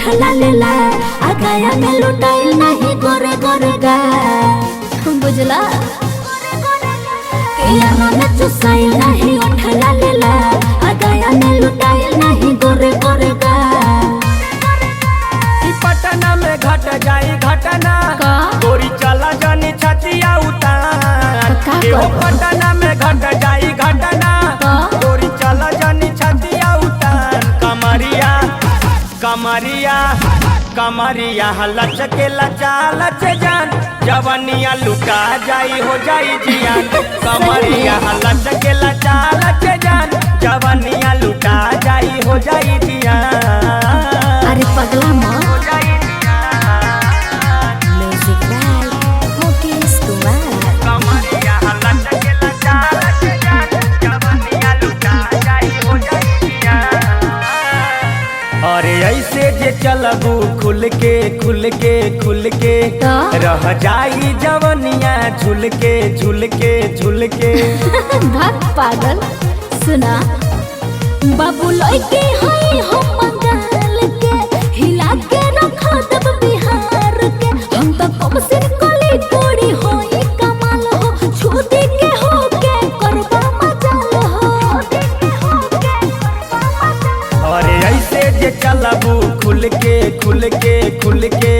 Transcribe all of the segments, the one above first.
उठला लेला आगाया में लुटाइल नहीं गोरे गोरे गा बुझला यारा में चुसाइल नहीं उठला लेला आगाया में लुटाइल नहीं गोरे गोरे गा पटना में घट जाई घटना गोरी चला जानी छतिया उतार पटना में घट जाई घटना गोरी चला जानी छतिया उतार कमरिया कमरिया कमरिया लचके लचा लच जान जवनिया लुटा जाई हो जाई जियान कमरिया लचके लचा लच जान जवनिया लुटा जाई हो जाई जियान। अरे पगला माँ म्यूजिक बाय मुकेश कुमार कमरिया लचके लचा लच जान जवनिया लुटा जाई हो जाई जियान। अरे ऐसे जे चलबू खुल के खुल के खुल के रह जाई जवनिया झुल के झुल के झुल के भाग पागल सुना बाबू लइके हई हम बंगाल के हिला के रखा दब बिहार के हम तो कम से कली कोड़ी होई कमाल हो छूटी के हो के करबा मजाल हो अरे ऐसे जे चलबू खुल के खुल के खुल के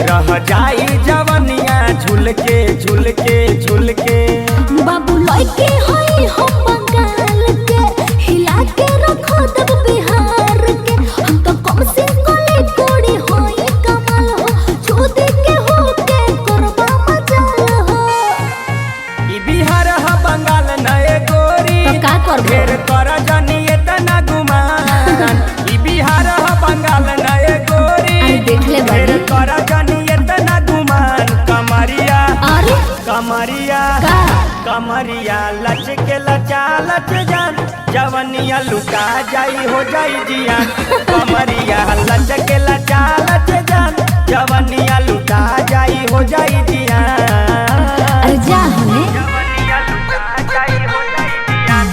रह जाई जवनिया झुल के झुल के झुल के बाबू लइके हई हम बंगाल के हिला के रखा दब बिहार के हम तो कम से कली कोड़ी होई कमाल हो छूटी के हो के करबा मजाल हो ई बिहार ह बंगाल नए गोरी तो का करबो फेर कर जनी इतना गुमान ई बिहार ह बंगाल नए गोरी अरे देख ले फेर बड़ी कर जनी इतना गुमान कमरिया अरे कमरिया का कमरिया लचके लचा लच जान जवनिया लुटा जाई हो जाई जियान कमरिया लचके लचा लच जान जवनिया लुटा जाई हो जाई जियान। अरे जा हमें जवनिया लुटा जाई हो जाई जियान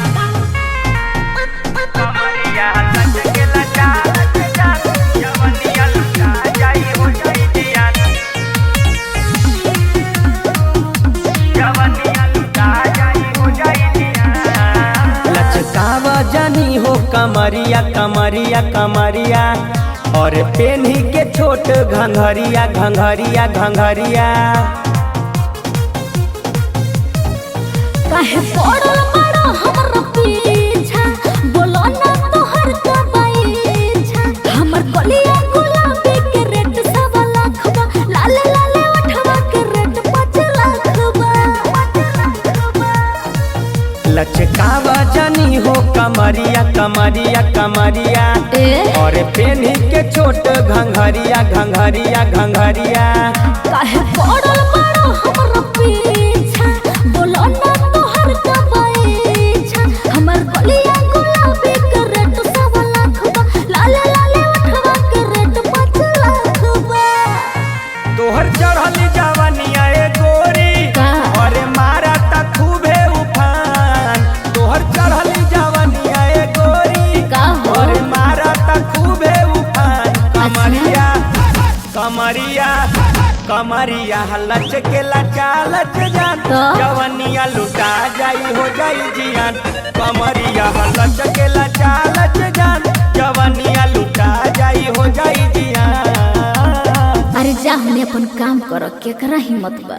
कमरिया लचके लचा लच जान जवनिया लुटा जाई हो जाई जियान जवनिया लुटा जाई हो जाई जियान। लचकावा जानी हो कमरिया कमरिया कमरिया और पेन्ही के छोट घंघरिया घंघरिया घंघरिया काहे पड़ल बड़ा हमर पीछा बोलो ना तोहर का बाईछा हमर कलिया गुलाबी के रेट 1.25 लाख बा लाले लाले उठवा के रेट 5 लाख बा लचकावा जानी हो कमरिया कमरिया कमरिया और पेन्ही के छोट घंघरिया घंघरिया घंघरिया काहे पड़ल बड़ा हमर पीछा बोलो ना तोहर का बाईछा हमर कलिया गुलाबी के रेट 1.25 लाख बा लाले लाले उठवा के रेट 5 लाख बा तोहर चढ़ली जवनिया ए गोरी का? और मारा त खूबे उफान तोहर चढ़ली जवनिया ए गोरी का हो? और मारा त खूबे उफान कमरिया कमरिया कमरिया लचके लचा लच जान तो? जवनिया लुटा जाई हो जाई जियान कमरिया लचके लचा लच जान जवनिया लुटा जाई हो जाई जियान। अरे जा हमने अपन काम करो केकरा हिम्मत बा।